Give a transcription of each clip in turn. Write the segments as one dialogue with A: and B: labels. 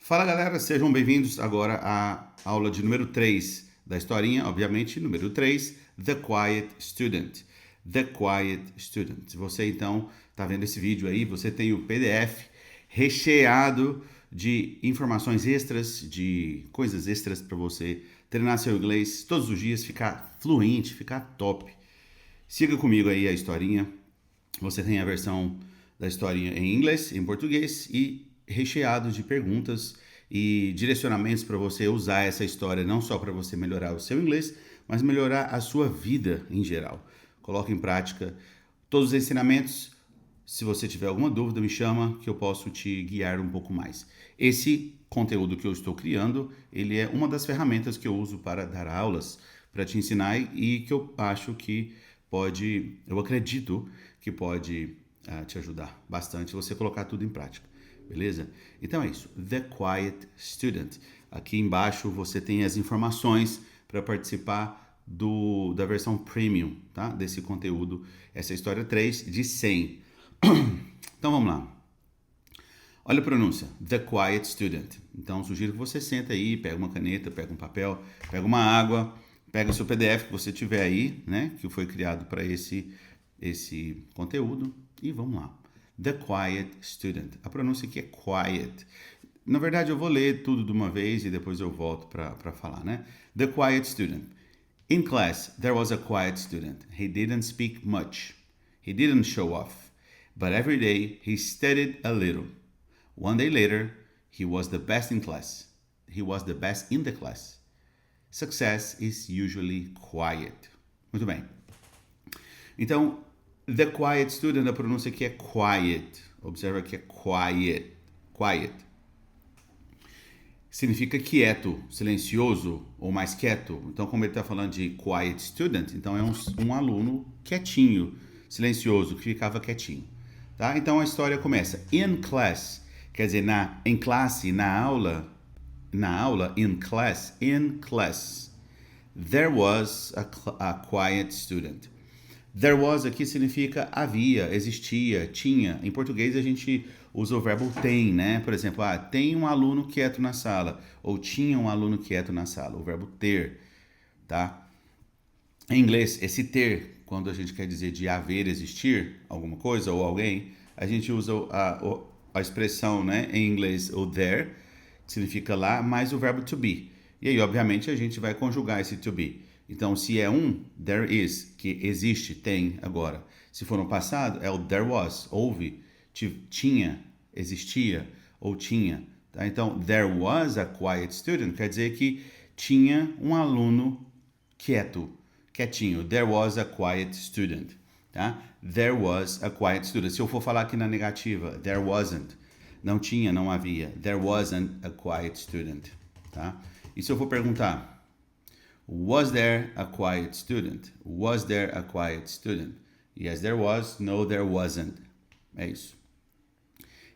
A: Fala galera, sejam bem-vindos agora à aula de número 3 da historinha, obviamente, número 3, The Quiet Student. The Quiet Student. Se você então está vendo esse vídeo aí, você tem o PDF recheado de informações extras, de coisas extras para você treinar seu inglês todos os dias, ficar fluente, ficar top. Siga comigo aí a historinha. Você tem a versão da historinha em inglês, em português e recheado de perguntas e direcionamentos para você usar essa história não só para você melhorar o seu inglês, mas melhorar a sua vida em geral. Coloque em prática todos os ensinamentos. Se você tiver alguma dúvida, me chama que eu posso te guiar um pouco mais. Esse conteúdo que eu estou criando, ele é uma das ferramentas que eu uso para dar aulas, para te ensinar e que eu acho que eu acredito que pode te ajudar bastante você colocar tudo em prática, beleza? Então é isso, The Quiet Student. Aqui embaixo você tem as informações para participar da versão premium, tá? Desse conteúdo, essa história 3 de 100. Então vamos lá. Olha a pronúncia, The Quiet Student. Então sugiro que você senta aí, pega uma caneta, pega um papel, pega uma água, pega o seu PDF que você tiver aí, né? Que foi criado para esse conteúdo. E vamos lá. The Quiet Student. A pronúncia aqui é quiet. Na verdade, eu vou ler tudo de uma vez e depois eu volto para falar, né? The Quiet Student. In class, there was a quiet student. He didn't speak much. He didn't show off. But every day, he studied a little. One day later, he was the best in class. He was the best in the class. Success is usually quiet. Muito bem. Então, the quiet student, a pronúncia aqui é quiet. Observa que é quiet. Quiet. Significa quieto, silencioso ou mais quieto. Então, como ele está falando de quiet student, então é um aluno quietinho, silencioso, que ficava quietinho. Tá? Então, a história começa. In class, quer dizer, em classe, na aula, in class, there was a quiet student. There was aqui significa havia, existia, tinha. Em português a gente usa o verbo tem, né? Por exemplo, tem um aluno quieto na sala. Ou tinha um aluno quieto na sala. O verbo ter, tá? Em inglês, esse ter, quando a gente quer dizer de haver, existir, alguma coisa ou alguém, a gente usa a expressão, né? Em inglês, o there, que significa lá, mais o verbo to be. E aí, obviamente, a gente vai conjugar esse to be. Então, se é there is, que existe, tem, agora. Se for no passado, é o there was, houve, tinha, existia, ou tinha. Tá? Então, there was a quiet student, quer dizer que tinha um aluno quietinho. There was a quiet student. Tá? There was a quiet student. Se eu for falar aqui na negativa, there wasn't, não tinha, não havia. There wasn't a quiet student. Tá? E se eu for perguntar, was there a quiet student? Was there a quiet student? Yes, there was. No, there wasn't. É isso.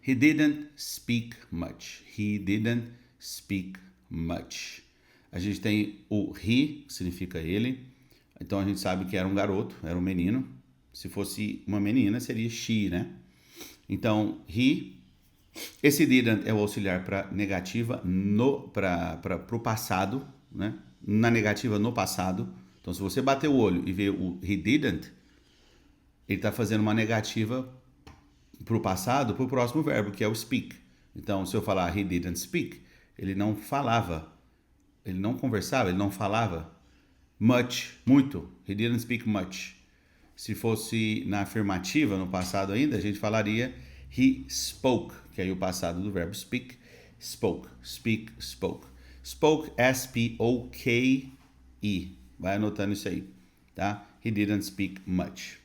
A: He didn't speak much. He didn't speak much. A gente tem o he, que significa ele. Então a gente sabe que era um garoto, era um menino. Se fosse uma menina, seria she, né? Então, esse didn't é o auxiliar para negativa para o passado, né? Na negativa no passado. Então, se você bater o olho e ver o he didn't, ele está fazendo uma negativa para o passado, para o próximo verbo, que é o speak. Então, se eu falar he didn't speak, ele não falava, ele não conversava, ele não falava much, muito. He didn't speak much. Se fosse na afirmativa, no passado ainda, a gente falaria he spoke, que é aí o passado do verbo speak. Spoke, speak, spoke. Spoke, S-P-O-K-E. Vai anotando isso aí, tá? He didn't speak much.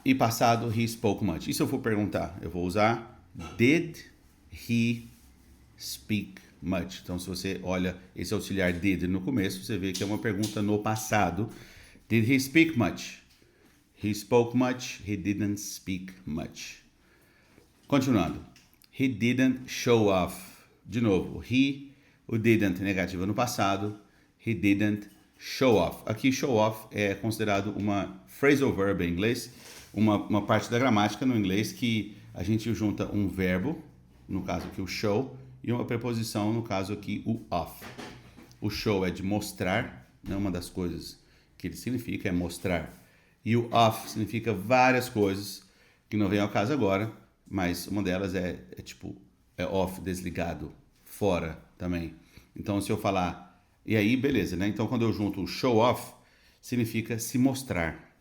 A: E passado, he spoke much. E se eu for perguntar, eu vou usar did he speak much? Então, se você olha esse auxiliar did no começo, você vê que é uma pergunta no passado. Did he speak much? He spoke much. He didn't speak much. Continuando. He didn't show off. De novo, o didn't negativa no passado. He didn't show off. Aqui, show off é considerado uma phrasal verb em inglês, uma parte da gramática no inglês que a gente junta um verbo no caso aqui o show, e uma preposição, no caso aqui o of. O show é de mostrar, né? Uma das coisas que ele significa é mostrar. E o of significa várias coisas, que não vem ao caso agora, mas uma delas é tipo, é off, desligado, fora também. Então, se eu falar, e aí, beleza, né? Então, quando eu junto o show off, significa se mostrar,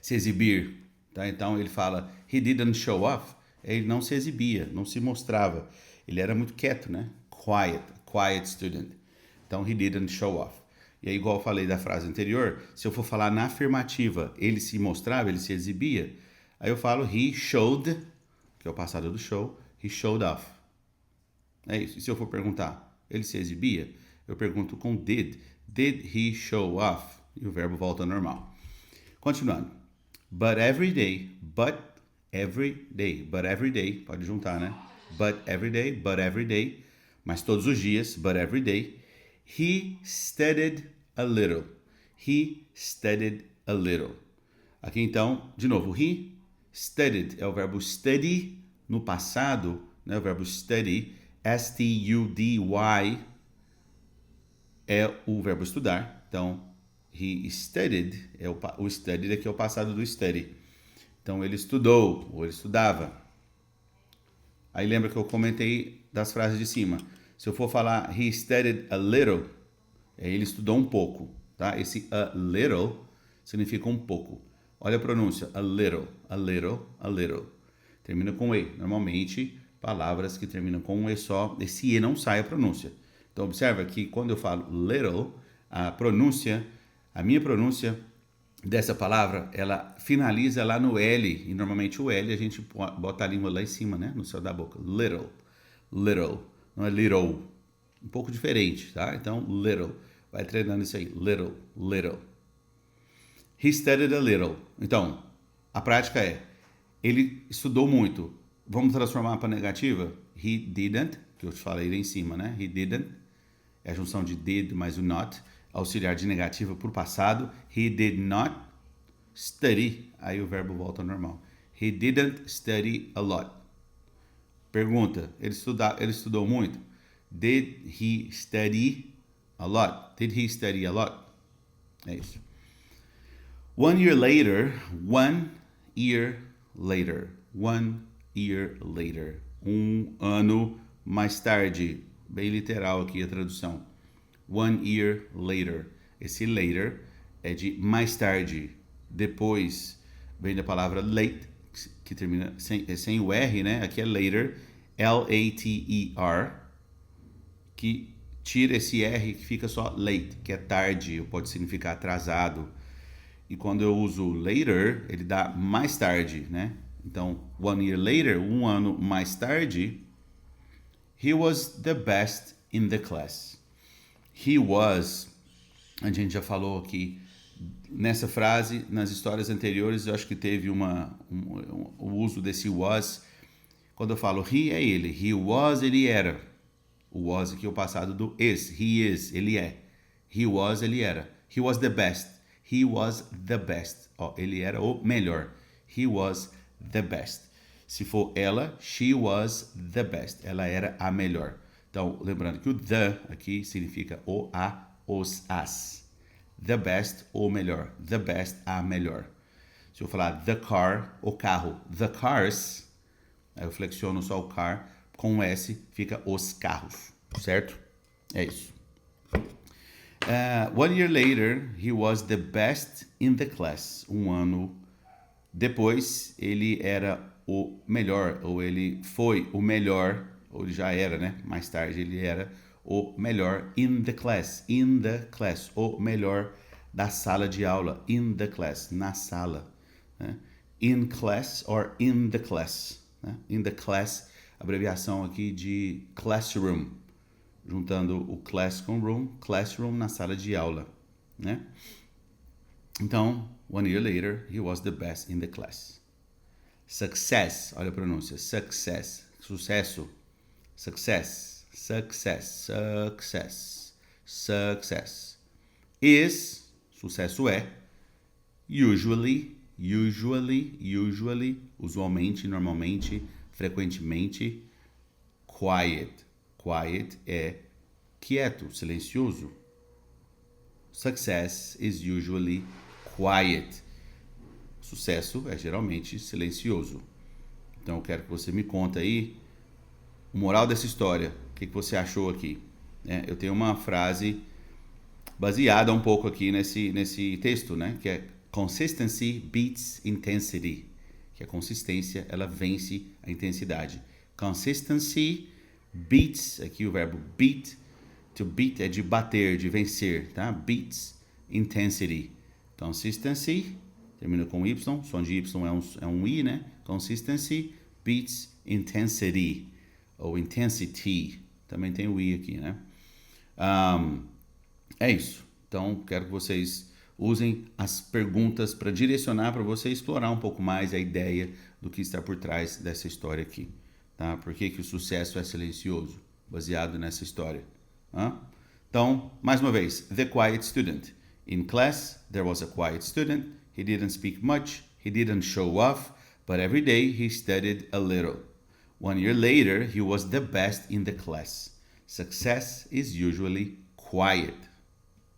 A: se exibir, tá? Então, ele fala, he didn't show off, ele não se exibia, não se mostrava. Ele era muito quieto, né? Quiet student. Então, he didn't show off. E aí, igual eu falei da frase anterior, se eu for falar na afirmativa, ele se mostrava, ele se exibia, aí eu falo he showed, que é o passado do show, he showed off. É isso. E se eu for perguntar, ele se exibia? Eu pergunto com did. Did he show off? E o verbo volta ao normal. Continuando. But every day, pode juntar, né? But every day, mas todos os dias, but every day, he studied a little. He studied a little. Aqui então, de novo, he studied é o verbo study no passado, né? O verbo study, S-T-U-D-Y, é o verbo estudar. Então, he studied, o studied aqui é o passado do study. Então, ele estudou, ou ele estudava. Aí lembra que eu comentei das frases de cima. Se eu for falar he studied a little, ele estudou um pouco, tá? Esse a little significa um pouco. Olha a pronúncia, a little, a little, a little. Termina com E. Normalmente, palavras que terminam com um E só, esse E não sai a pronúncia. Então, observa que quando eu falo little, a minha pronúncia dessa palavra, ela finaliza lá no L. E normalmente o L a gente bota a língua lá em cima, né? No céu da boca. Little, little. Não é little. Um pouco diferente, tá? Então, little. Vai treinando isso aí. Little, little. He studied a little. Então, a prática é, ele estudou muito. Vamos transformar para negativa? He didn't, que eu te falei lá em cima, né? He didn't. É a junção de did mais o not. Auxiliar de negativa por passado. He did not study. Aí o verbo volta ao normal. He didn't study a lot. Pergunta, ele estudou muito? Did he study a lot? Did he study a lot? É isso. 1 year later, 1 year later, 1 year later. Um ano mais tarde. Bem literal aqui a tradução. 1 year later. Esse later é de mais tarde. Depois vem da palavra late, que termina sem o R, né? Aqui é later, L-A-T-E-R, que tira esse R que fica só late, que é tarde, ou pode significar atrasado. E quando eu uso later, ele dá mais tarde, né? Então, 1 year later, um ano mais tarde, he was the best in the class. He was, a gente já falou aqui, nessa frase, nas histórias anteriores, eu acho que teve o uso desse was. Quando eu falo he, é ele. He was, ele era. O was aqui é o passado do is. He is, ele é. He was, ele era. He was the best. He was the best. Ó, ele era o melhor. He was the best. Se for ela, she was the best. Ela era a melhor. Então, lembrando que o the aqui significa o, a, os, as. The best, o melhor. The best, a melhor. Se eu falar the car, o carro. The cars, aí eu flexiono só o car, com o S fica os carros, certo? É isso. 1 year later, he was the best in the class. Um ano depois, ele era o melhor, ou ele foi o melhor, ou ele já era, né? Mais tarde, ele era o melhor in the class, o melhor da sala de aula, in the class, na sala, né? In class or in the class, né? In the class, abreviação aqui de classroom, juntando o class com room, classroom na sala de aula, né? Então, 1 year later, he was the best in the class. Success, olha a pronúncia, success, sucesso, success, success, success, success. Is, sucesso é, usually, usualmente, normalmente, frequentemente, quiet. Quiet é quieto, silencioso. Success is usually quiet. Sucesso é geralmente silencioso. Então eu quero que você me conta aí o moral dessa história. O que você achou aqui? Eu tenho uma frase baseada um pouco aqui nesse texto, né? Que é consistency beats intensity. Que a consistência, ela vence a intensidade. Consistency beats, aqui o verbo beat. To beat é de bater, de vencer, tá? Beats intensity. Consistency, termina com Y, som de Y é um I, né? Consistency beats intensity. Ou intensity, também tem o I aqui, né? É isso. Então, quero que vocês usem as perguntas para direcionar, para você explorar um pouco mais a ideia do que está por trás dessa história aqui. Tá? Por que o sucesso é silencioso? Baseado nessa história. Então, mais uma vez, the quiet student. In class, there was a quiet student. He didn't speak much. He didn't show off. But every day he studied a little. 1 year later, he was the best in the class. Success is usually quiet.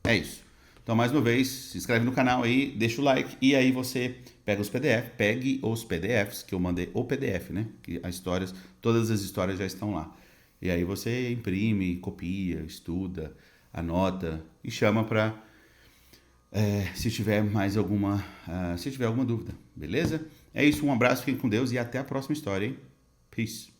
A: É isso. Então, mais uma vez, se inscreve no canal aí, deixa o like e aí você pegue os PDFs, que eu mandei o PDF, né? Que todas as histórias já estão lá. E aí você imprime, copia, estuda, anota e chama para se tiver alguma dúvida, beleza? É isso, um abraço, fiquem com Deus e até a próxima história, hein? Peace.